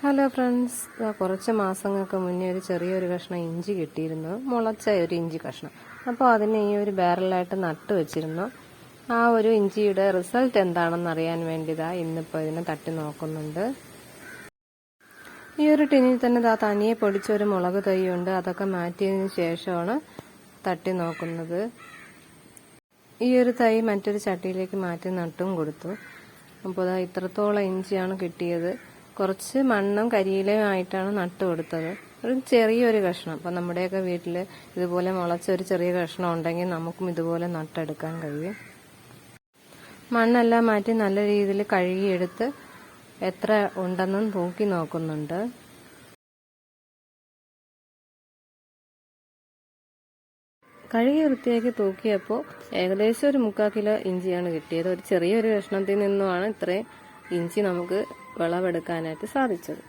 Hello friends, കുറച്ച് മാസങ്ങൾക്ക് മുന്നേ ഒരു ചെറിയൊരു കഷ്ണം ഇഞ്ചി കിട്ടിയിരുന്നു, മുളച്ച ഒരു ഇഞ്ചി കഷ്ണം. അപ്പോൾ അതിനെ ഈ ഒരു ബാരലായിട്ട് നട്ടു വെച്ചിരുന്നു. ആ ഒരു ഇഞ്ചിയുടെ റിസൾട്ട് എന്താണെന്ന് അറിയാൻ വേണ്ടിതാ ഇന്നിപ്പോൾ ഇതിനെ തട്ടി നോക്കുന്നുണ്ട്. ഈ ഒരു ടിന്നിൽ തന്നെ തനിയെ പൊടിച്ച ഒരു മുളക് തൈയുണ്ട്. അതൊക്കെ മാറ്റിയതിന് ശേഷമാണ് തട്ടി നോക്കുന്നത്. ഈ ഒരു തൈ മറ്റൊരു ചട്ടിയിലേക്ക് മാറ്റി നട്ടും കൊടുത്തു. അപ്പോൾ ഇത്രത്തോളം ഇഞ്ചിയാണ് കിട്ടിയത്. കുറച്ച് മണ്ണും കരിയിലയുമായിട്ടാണ് നട്ടു കൊടുത്തത്. ഒരു ചെറിയൊരു കഷ്ണം. അപ്പം നമ്മുടെയൊക്കെ വീട്ടിൽ ഇതുപോലെ മുളച്ച ഒരു ചെറിയ കഷ്ണം ഉണ്ടെങ്കിൽ നമുക്കും ഇതുപോലെ നട്ടെടുക്കാൻ കഴിയും. മണ്ണെല്ലാം മാറ്റി നല്ല രീതിയിൽ കഴുകിയെടുത്ത് എത്ര ഉണ്ടെന്നും തൂക്കി നോക്കുന്നുണ്ട്. കഴുകി വൃത്തിയാക്കി തൂക്കിയപ്പോൾ ഏകദേശം ഒരു 3/4 കിലോ ഇഞ്ചിയാണ് കിട്ടിയത്. ഒരു ചെറിയൊരു കഷ്ണത്തിൽ നിന്നുമാണ് ഇത്രയും ഇഞ്ചി നമുക്ക് വിളവെടുക്കാനായിട്ട് സാധിച്ചത്.